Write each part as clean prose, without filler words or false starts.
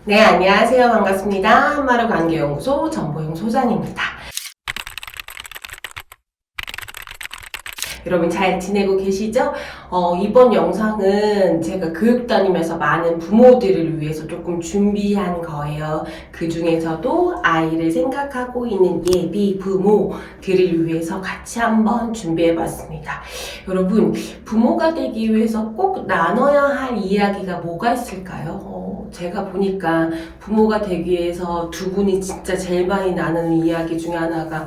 네, 안녕하세요. 반갑습니다. 한마루 관계연구소 전보영 소장입니다. 여러분 잘 지내고 계시죠? 이번 영상은 제가 교육 다니면서 많은 부모들을 위해서 조금 준비한 거예요. 그 중에서도 아이를 생각하고 있는 예비 부모들을 위해서 같이 한번 준비해 봤습니다. 여러분, 부모가 되기 위해서 꼭 나눠야 할 이야기가 뭐가 있을까요? 제가 보니까 부모가 되기 위해서 두 분이 진짜 제일 많이 나누는 이야기 중에 하나가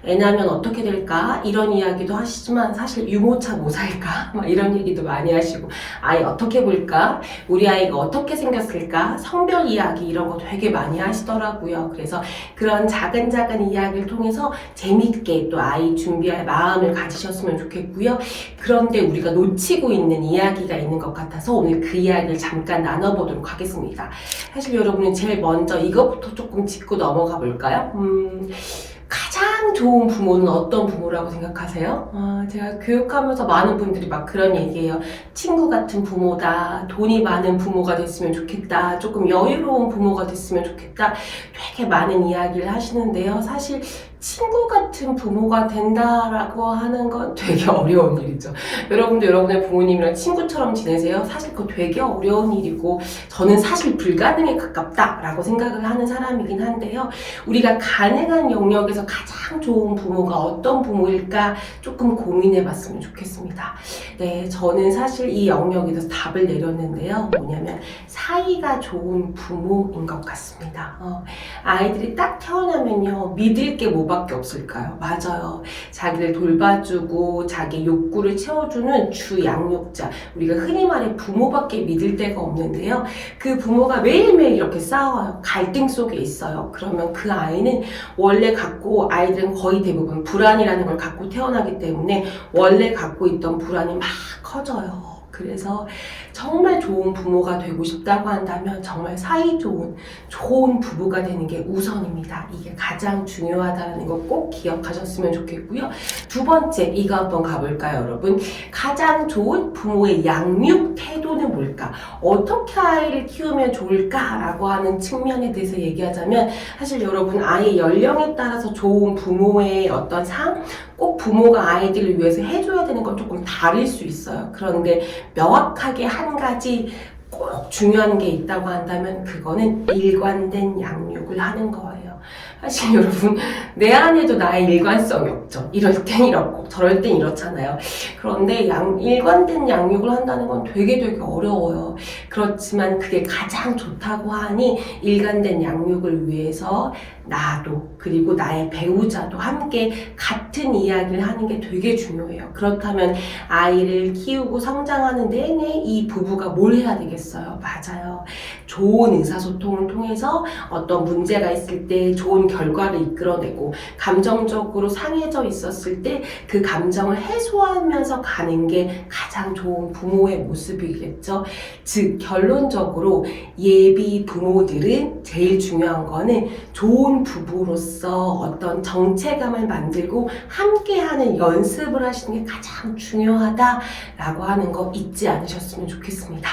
애 낳으면 어떻게 될까? 이런 이야기도 하시지만 사실 유모차 뭐 살까? 막 이런 얘기도 많이 하시고 아이 어떻게 볼까? 우리 아이가 어떻게 생겼을까? 성별 이야기 이런 거 되게 많이 하시더라고요. 그래서 그런 작은 이야기를 통해서 재밌게 또 아이 준비할 마음을 가지셨으면 좋겠고요. 그런데 우리가 놓치고 있는 이야기가 있는 것 같아서 오늘 그 이야기를 잠깐 나눠보도록 하겠습니다. 사실 여러분이 제일 먼저 이것부터 조금 짚고 넘어가 볼까요? 가장 좋은 부모는 어떤 부모라고 생각하세요? 제가 교육하면서 많은 분들이 막 그런 얘기해요. 친구 같은 부모다. 돈이 많은 부모가 됐으면 좋겠다. 조금 여유로운 부모가 됐으면 좋겠다. 되게 많은 이야기를 하시는데요. 사실 친구 같은 부모가 된다라고 하는 건 되게 어려운 일이죠. 여러분도 여러분의 부모님이랑 친구처럼 지내세요? 사실 그거 되게 어려운 일이고 저는 사실 불가능에 가깝다라고 생각을 하는 사람이긴 한데요. 우리가 가능한 영역에서 가장 좋은 부모가 어떤 부모일까 조금 고민해 봤으면 좋겠습니다. 네, 저는 사실 이 영역에서 답을 내렸는데요. 뭐냐면 사이가 좋은 부모인 것 같습니다. 아이들이 딱 태어나면요. 믿을 게 뭐밖에 없을까요? 맞아요. 자기를 돌봐주고 자기 욕구를 채워주는 주 양육자. 우리가 흔히 말해 부모밖에 믿을 데가 없는데요. 그 부모가 매일매일 이렇게 싸워요. 갈등 속에 있어요. 그러면 그 아이는 원래 아이들은 거의 대부분 불안이라는 걸 갖고 태어나기 때문에 원래 갖고 있던 불안이 막 커져요. 그래서 정말 좋은 부모가 되고 싶다고 한다면 정말 사이 좋은 부부가 되는 게 우선입니다. 이게 가장 중요하다는 거 꼭 기억하셨으면 좋겠고요. 두 번째, 이거 한번 가볼까요, 여러분? 가장 좋은 부모의 양육 태도는 뭘까? 어떻게 아이를 키우면 좋을까라고 하는 측면에 대해서 얘기하자면 사실 여러분 아이의 연령에 따라서 좋은 부모의 어떤 꼭 부모가 아이들을 위해서 해줘야 되는 건 조금 다를 수 있어요. 그런데 명확하게 한 가지 꼭 중요한 게 있다고 한다면 그거는 일관된 양육을 하는 거예요. 사실 여러분 내 안에도 나의 일관성이 없죠. 이럴 땐 이렇고 저럴 땐 이렇잖아요. 그런데 일관된 양육을 한다는 건 되게 어려워요. 그렇지만 그게 가장 좋다고 하니 일관된 양육을 위해서 나도 그리고 나의 배우자도 함께 같은 이야기를 하는 게 되게 중요해요. 그렇다면 아이를 키우고 성장하는 내내 이 부부가 뭘 해야 되겠어요? 맞아요. 좋은 의사소통을 통해서 어떤 문제가 있을 때 좋은 결과를 이끌어내고 감정적으로 상해져 있었을 때 그 감정을 해소하면서 가는 게 가장 좋은 부모의 모습이겠죠. 즉 결론적으로 예비 부모들은 제일 중요한 거는 좋은 부부로서 어떤 정체감을 만들고 함께하는 연습을 하시는 게 가장 중요하다라고 하는 거 잊지 않으셨으면 좋겠습니다.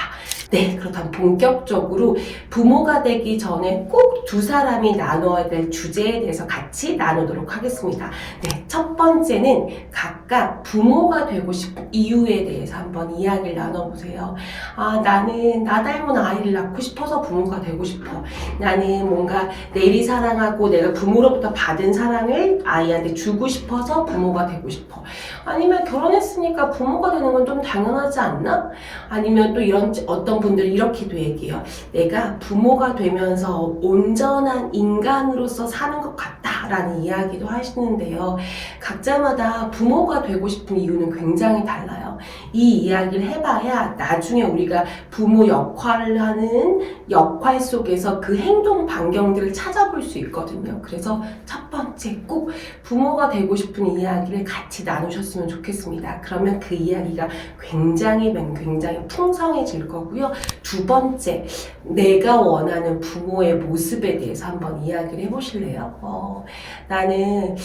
네, 그렇다면 본격적으로 부모가 되기 전에 꼭 두 사람이 나눠야 될 주제에 대해서 같이 나누도록 하겠습니다. 네, 첫 번째는 각각 부모가 되고 싶은 이유에 대해서 한번 이야기를 나눠보세요. 나는 나 닮은 아이를 낳고 싶어서 부모가 되고 싶어. 나는 뭔가 내리 사랑하고 내가 부모로부터 받은 사랑을 아이한테 주고 싶어서 부모가 되고 싶어. 아니면 결혼했으니까 부모가 되는 건 좀 당연하지 않나? 아니면 또 어떤 분들은 이렇게도 얘기해요. 내가 부모가 되면서 온전한 인간으로서 사는 것 같다라는 이야기도 하시는데요. 각자마다 부모가 되고 싶은 이유는 굉장히 달라요. 이 이야기를 해봐야 나중에 우리가 부모 역할을 하는 역할 속에서 그 행동 반경들을 찾아볼 수 있거든요. 그래서 첫 번째 꼭 부모가 되고 싶은 이야기를 같이 나누셨으면 좋겠습니다. 그러면 그 이야기가 굉장히 풍성해질 거고요. 두 번째, 내가 원하는 부모의 모습에 대해서 한번 이야기를 해보실래요? 나는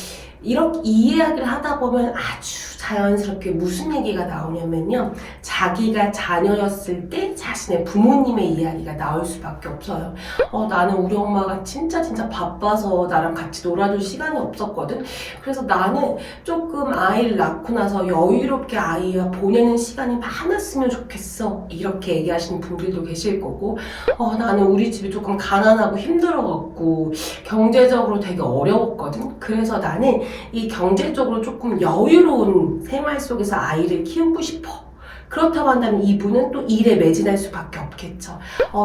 이렇게 이 이야기를 하다 보면 아주 자연스럽게 무슨 얘기가 나오냐면요. 자기가 자녀였을 때 자신의 부모님의 이야기가 나올 수밖에 없어요. 나는 우리 엄마가 진짜 바빠서 나랑 같이 놀아줄 시간이 없었거든. 그래서 나는 조금 아이를 낳고 나서 여유롭게 아이와 보내는 시간이 많았으면 좋겠어. 이렇게 얘기하시는 분들도 계실 거고, 나는 우리 집이 조금 가난하고 힘들어갖고 경제적으로 되게 어려웠거든. 그래서 나는 이 경제적으로 조금 여유로운 생활 속에서 아이를 키우고 싶어. 그렇다고 한다면 이분은 또 일에 매진할 수밖에 없겠죠.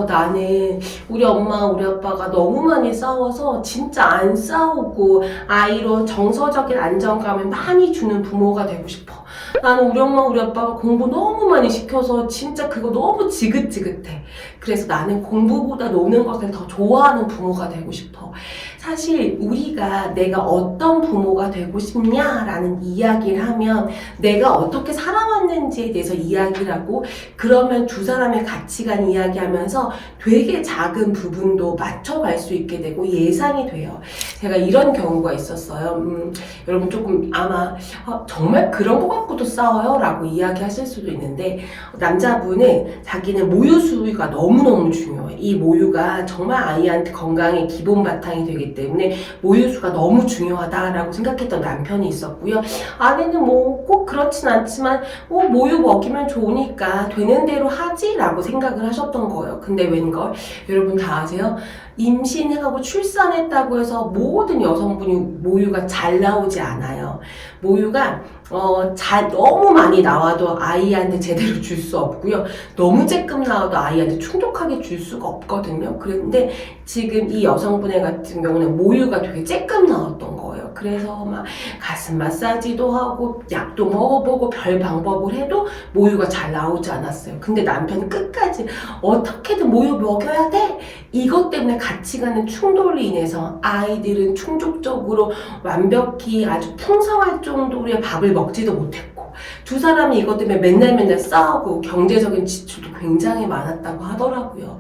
나는 우리 엄마, 우리 아빠가 너무 많이 싸워서 진짜 안 싸우고 아이로 정서적인 안정감을 많이 주는 부모가 되고 싶어. 나는 우리 엄마, 우리 아빠가 공부 너무 많이 시켜서 진짜 그거 너무 지긋지긋해. 그래서 나는 공부보다 노는 것을 더 좋아하는 부모가 되고 싶어. 사실 우리가 내가 어떤 부모가 되고 싶냐라는 이야기를 하면 내가 어떻게 살아왔는지에 대해서 이야기를 하고, 그러면 두 사람의 가치관 이야기하면서 되게 작은 부분도 맞춰갈 수 있게 되고 예상이 돼요. 제가 이런 경우가 있었어요. 여러분 조금 아마 정말 그런 거 갖고도 싸워요? 라고 이야기하실 수도 있는데, 남자분은 자기는 모유 수유가 너무너무 중요해. 이 모유가 정말 아이한테 건강의 기본 바탕이 되기 때문에 모유수가 너무 중요하다라고 생각했던 남편이 있었고요. 아내는 뭐 꼭 그렇진 않지만 모유 먹이면 좋으니까 되는 대로 하지라고 생각을 하셨던 거예요. 근데 웬걸 여러분 다 아세요? 임신해가고 출산했다고 해서 모든 여성분이 모유가 잘 나오지 않아요. 모유가 너무 많이 나와도 아이한테 제대로 줄 수 없고요. 너무 쬐끔 나와도 아이한테 충족하게 줄 수가 없거든요. 그런데 지금 이 여성분의 같은 경우는 모유가 되게 쬐끔 나왔던 거예요. 그래서 막 가슴 마사지도 하고 약도 먹어보고 별 방법을 해도 모유가 잘 나오지 않았어요. 근데 남편은 끝까지 어떻게든 모유 먹여야 돼! 이것 때문에 같이 가는 충돌로 인해서 아이들은 충족적으로 완벽히 아주 풍성할 정도의 밥을 먹지도 못했고, 두 사람이 이것 때문에 맨날 싸우고 경제적인 지출도 굉장히 많았다고 하더라고요.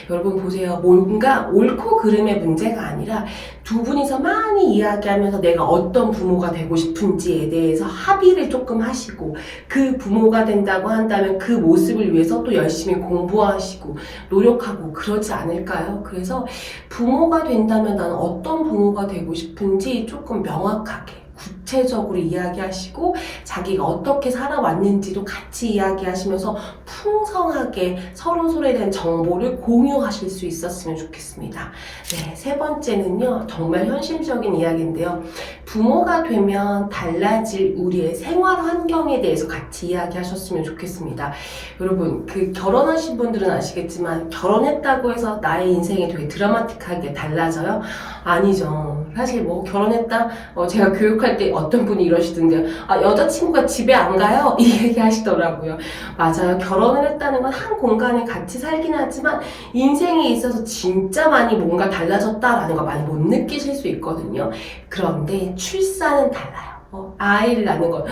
여러분 보세요. 뭔가 옳고 그름의 문제가 아니라 두 분이서 많이 이야기하면서 내가 어떤 부모가 되고 싶은지에 대해서 합의를 조금 하시고, 그 부모가 된다고 한다면 그 모습을 위해서 또 열심히 공부하시고 노력하고 그러지 않을까요? 그래서 부모가 된다면 나는 어떤 부모가 되고 싶은지 조금 명확하게 구체적으로 이야기하시고 자기가 어떻게 살아왔는지도 같이 이야기하시면서 풍성하게 서로에 대한 정보를 공유하실 수 있었으면 좋겠습니다. 네, 세 번째는요, 정말 현실적인 이야기인데요. 부모가 되면 달라질 우리의 생활 환경에 대해서 같이 이야기하셨으면 좋겠습니다. 여러분, 결혼하신 분들은 아시겠지만 결혼했다고 해서 나의 인생이 되게 드라마틱하게 달라져요? 아니죠. 사실 결혼했다, 제가 교육할 때 어떤 분이 이러시던데요. 여자친구가 집에 안 가요? 이 얘기 하시더라고요. 맞아요. 결혼을 했다는 건 한 공간에 같이 살긴 하지만 인생에 있어서 진짜 많이 뭔가 달라졌다라는 거 많이 못 느끼실 수 있거든요. 그런데 출산은 달라요. 아이를 낳는 건,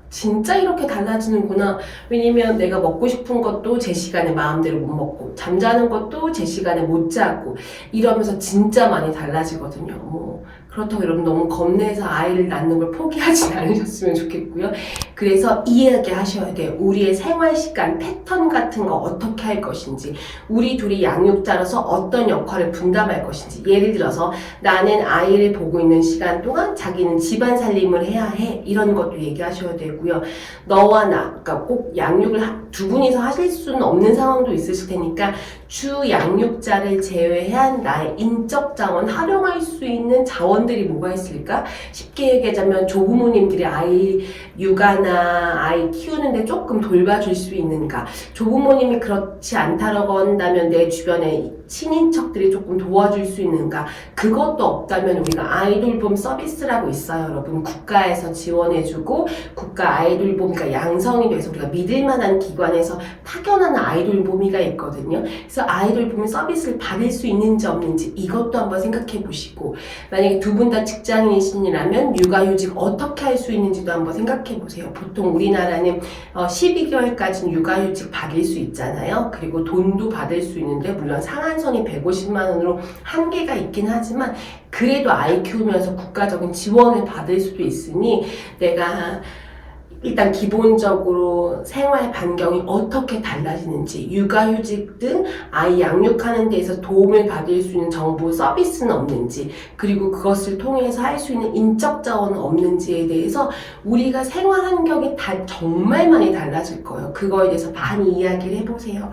진짜 이렇게 달라지는구나. 왜냐면 내가 먹고 싶은 것도 제 시간에 마음대로 못 먹고, 잠자는 것도 제 시간에 못 자고, 이러면서 진짜 많이 달라지거든요. 그렇다고 여러분 너무 겁내서 아이를 낳는 걸 포기하진 않으셨으면 좋겠고요. 그래서 이해하게 하셔야 돼요. 우리의 생활 시간, 패턴 같은 거 어떻게 할 것인지, 우리 둘이 양육자로서 어떤 역할을 분담할 것인지. 예를 들어서 나는 아이를 보고 있는 시간 동안 자기는 집안 살림을 해야 해. 이런 것도 얘기하셔야 되고요. 너와 나, 그러니까 꼭 양육을 두 분이서 하실 수는 없는 상황도 있으실 테니까 주 양육자를 제외한 나의 인적 자원, 활용할 수 있는 자원들이 뭐가 있을까? 쉽게 얘기하자면 조부모님들이 아이 육아나 아이 키우는데 조금 돌봐줄 수 있는가? 조부모님이 그렇지 않다라고 한다면 내 주변에 친인척들이 조금 도와줄 수 있는가? 그것도 없다면 우리가 아이돌봄 서비스라고 있어요, 여러분. 국가에서 지원해주고 국가 아이돌봄, 그러니까 양성이 돼서 우리가 믿을만한 기관에서 파견하는 아이돌봄이가 있거든요. 그래서 아이돌봄 서비스를 받을 수 있는지 없는지 이것도 한번 생각해 보시고, 만약에 두 두 분 다 직장인이시라면 육아휴직 어떻게 할 수 있는지도 한번 생각해 보세요. 보통 우리나라는 12개월까지는 육아휴직 받을 수 있잖아요. 그리고 돈도 받을 수 있는데 물론 상한선이 150만 원으로 한계가 있긴 하지만 그래도 아이 키우면서 국가적인 지원을 받을 수도 있으니 내가 일단 기본적으로 생활 반경이 어떻게 달라지는지, 육아휴직 등 아이 양육하는 데에서 도움을 받을 수 있는 정보 서비스는 없는지, 그리고 그것을 통해서 할 수 있는 인적 자원은 없는지에 대해서 우리가 생활 환경이 정말 많이 달라질 거예요. 그거에 대해서 많이 이야기를 해보세요.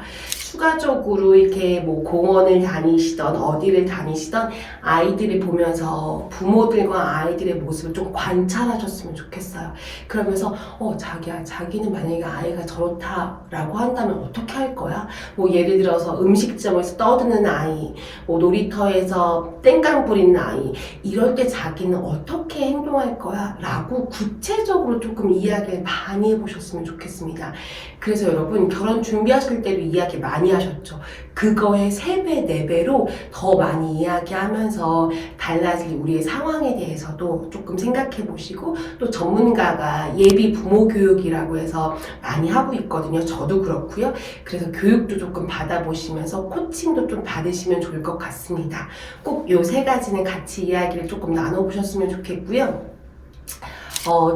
추가적으로 이렇게 뭐 공원을 다니시던 어디를 다니시던 아이들을 보면서 부모들과 아이들의 모습을 좀 관찰하셨으면 좋겠어요. 그러면서 자기야, 자기는 만약에 아이가 저렇다라고 한다면 어떻게 할 거야? 뭐 예를 들어서 음식점에서 떠드는 아이, 뭐 놀이터에서 땡깡 부리는 아이, 이럴 때 자기는 어떻게 행동할 거야? 라고 구체적으로 조금 이야기를 많이 해보셨으면 좋겠습니다. 그래서 여러분 결혼 준비하실 때도 이야기 많이 하셨죠. 그거의 3배, 4배로 더 많이 이야기하면서 달라질 우리의 상황에 대해서도 조금 생각해 보시고, 또 전문가가 예비 부모 교육이라고 해서 많이 하고 있거든요. 저도 그렇고요. 그래서 교육도 조금 받아보시면서 코칭도 좀 받으시면 좋을 것 같습니다. 꼭 요 3가지는 같이 이야기를 조금 나눠보셨으면 좋겠고요.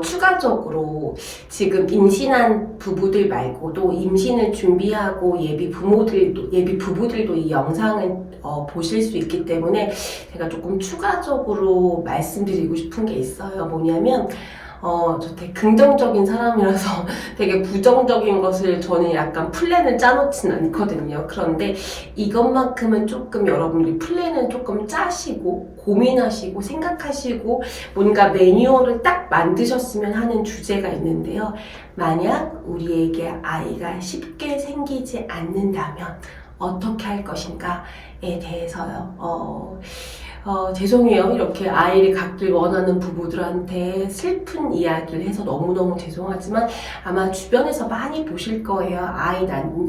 추가적으로 지금 임신한 부부들 말고도 임신을 준비하고 예비 부부들도 이 영상을 보실 수 있기 때문에 제가 조금 추가적으로 말씀드리고 싶은 게 있어요. 뭐냐면 저 되게 긍정적인 사람이라서 되게 부정적인 것을 저는 약간 플랜을 짜놓진 않거든요. 그런데 이것만큼은 조금 여러분들이 플랜을 조금 짜시고 고민하시고 생각하시고 뭔가 매뉴얼을 딱 만드셨으면 하는 주제가 있는데요. 만약 우리에게 아이가 쉽게 생기지 않는다면 어떻게 할 것인가에 대해서요. 죄송해요. 이렇게 아이를 갖길 원하는 부부들한테 슬픈 이야기를 해서 너무너무 죄송하지만 아마 주변에서 많이 보실 거예요.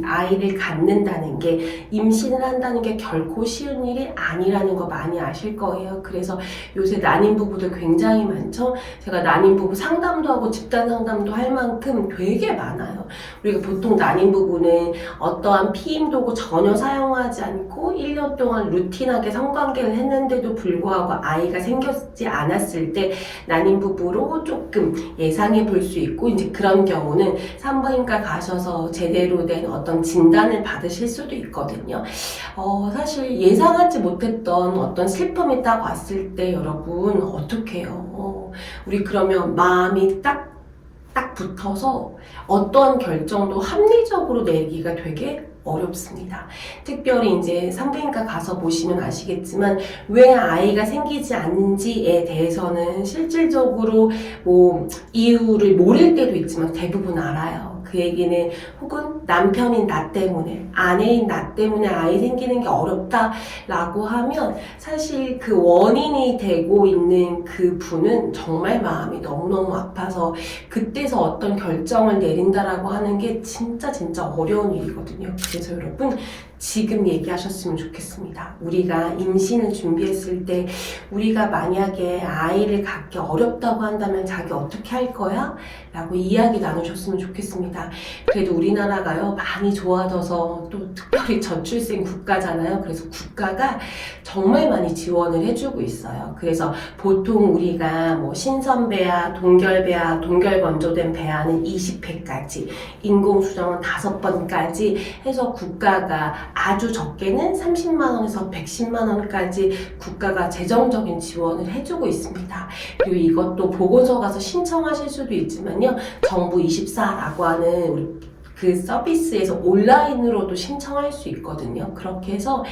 아이를 갖는다는 게, 임신을 한다는 게 결코 쉬운 일이 아니라는 거 많이 아실 거예요. 그래서 요새 난임 부부들 굉장히 많죠. 제가 난임 부부 상담도 하고 집단 상담도 할 만큼 되게 많아요. 우리가 보통 난임 부부는 어떠한 피임 도구 전혀 사용하지 않고 1년 동안 루틴하게 성관계를 했는데도 불구하고 아이가 생겼지 않았을 때 난임 부부로 조금 예상해 볼 수 있고, 이제 그런 경우는 산부인과 가셔서 제대로 된 어떤 진단을 받으실 수도 있거든요. 사실 예상하지 못했던 어떤 슬픔이 딱 왔을 때 여러분 어떻게 해요? 우리 그러면 마음이 딱 붙어서 어떠한 결정도 합리적으로 내기가 되게 어렵습니다. 특별히 이제 산부인과 가서 보시면 아시겠지만 왜 아이가 생기지 않는지에 대해서는 실질적으로 뭐 이유를 모를 때도 있지만 대부분 알아요. 그 얘기는 혹은 남편인 나 때문에, 아내인 나 때문에 아이 생기는 게 어렵다라고 하면 사실 그 원인이 되고 있는 그 분은 정말 마음이 너무너무 아파서 그때서 어떤 결정을 내린다라고 하는 게 진짜 어려운 일이거든요. 그래서 여러분 지금 얘기하셨으면 좋겠습니다. 우리가 임신을 준비했을 때 우리가 만약에 아이를 갖기 어렵다고 한다면 자기 어떻게 할 거야? 라고 이야기 나누셨으면 좋겠습니다. 그래도 우리나라가요 많이 좋아져서 또 특별히 저출생 국가잖아요. 그래서 국가가 정말 많이 지원을 해주고 있어요. 그래서 보통 우리가 뭐 신선배아, 동결배아, 동결건조된 배아는 20회까지, 인공수정은 5번까지 해서 국가가 아주 적게는 30만원에서 110만원까지 국가가 재정적인 지원을 해주고 있습니다. 그리고 이것도 보건소 가서 신청하실 수도 있지만요, 정부24라고 하는 우리 그 서비스에서 온라인으로도 신청할 수 있거든요. 그렇게 해서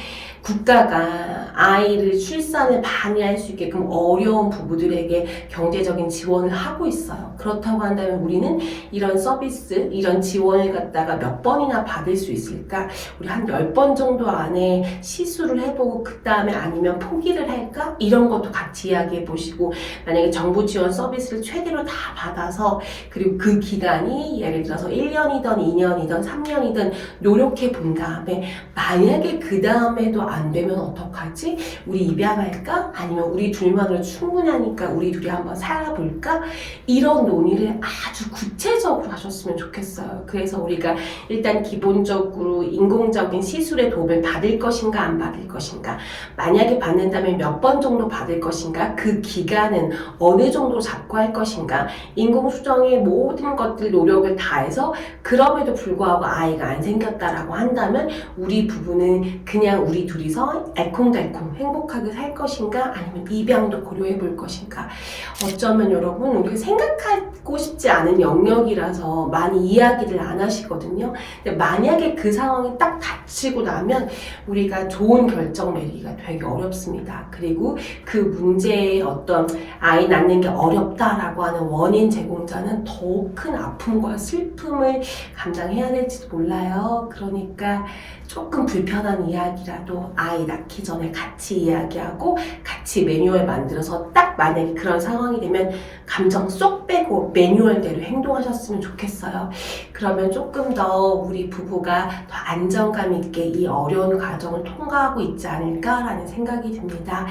국가가 아이를 출산을 많이 할 수 있게끔 어려운 부부들에게 경제적인 지원을 하고 있어요. 그렇다고 한다면 우리는 이런 서비스, 이런 지원을 갖다가 몇 번이나 받을 수 있을까? 우리 한 10번 정도 안에 시술을 해보고 그 다음에 아니면 포기를 할까? 이런 것도 같이 이야기해 보시고, 만약에 정부 지원 서비스를 최대로 다 받아서, 그리고 그 기간이 예를 들어서 1년이든 2년이든 3년이든 노력해 본 다음에 만약에 그 다음에도 안 되면 어떡하지? 뭐지? 우리 입양할까? 아니면 우리 둘만으로 충분하니까 우리 둘이 한번 살아볼까? 이런 논의를 아주 구체적으로 하셨으면 좋겠어요. 그래서 우리가 일단 기본적으로 인공적인 시술의 도움을 받을 것인가 안 받을 것인가, 만약에 받는다면 몇 번 정도 받을 것인가, 그 기간은 어느 정도 잡고 할 것인가, 인공수정의 모든 것들 노력을 다해서 그럼에도 불구하고 아이가 안 생겼다라고 한다면 우리 부부는 그냥 우리 둘이서 알콩달콩 행복하게 살 것인가, 아니면 입양도 고려해 볼 것인가. 어쩌면 여러분 우리가 생각하고 싶지 않은 영역이라서 많이 이야기를 안 하시거든요. 근데 만약에 그 상황이 딱 닥치고 나면 우리가 좋은 결정 내리기가 되게 어렵습니다. 그리고 그 문제의 어떤 아이 낳는 게 어렵다라고 하는 원인 제공자는 더욱 큰 아픔과 슬픔을 감당해야 될지도 몰라요. 그러니까 조금 불편한 이야기라도 아이 낳기 전에 같이 이야기하고 같이 매뉴얼 만들어서 딱 만약에 그런 상황이 되면 감정 쏙 빼고 매뉴얼대로 행동하셨으면 좋겠어요. 그러면 조금 더 우리 부부가 더 안정감 있게 이 어려운 과정을 통과하고 있지 않을까라는 생각이 듭니다.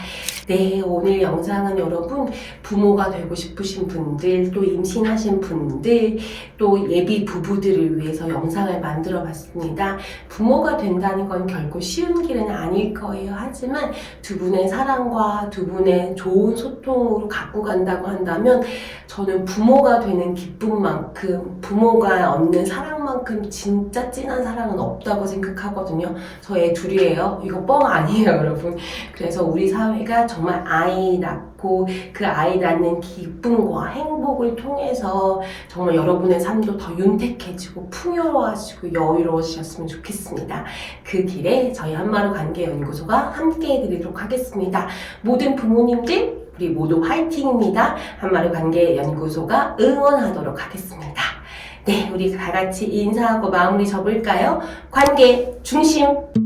네, 오늘 영상은 여러분 부모가 되고 싶으신 분들, 또 임신하신 분들, 또 예비 부부들을 위해서 영상을 만들어 봤습니다. 부모가 된다는 건 결코 쉬운 길은 아닐 거예요. 하지만 두 분의 사랑과 두 분의 좋은 소통으로 갖고 간다고 한다면 저는 부모가 되는 기쁨만큼, 부모가 얻는 사랑만큼 진짜 진한 사랑은 없다고 생각하거든요. 저 애 둘이에요. 이거 뻥 아니에요, 여러분. 그래서 우리 사회가 정말 아이 낳고 그 아이 낳는 기쁨과 행복을 통해서 정말 여러분의 삶도 더 윤택해지고 풍요로워지고 여유로워지셨으면 좋겠습니다. 그 길에 저희 한마루 관계연구소가 함께 해드리도록 하겠습니다. 모든 부모님들 우리 모두 화이팅입니다. 한마루 관계연구소가 응원하도록 하겠습니다. 네, 우리 다 같이 인사하고 마무리 접을까요? 관계 중심.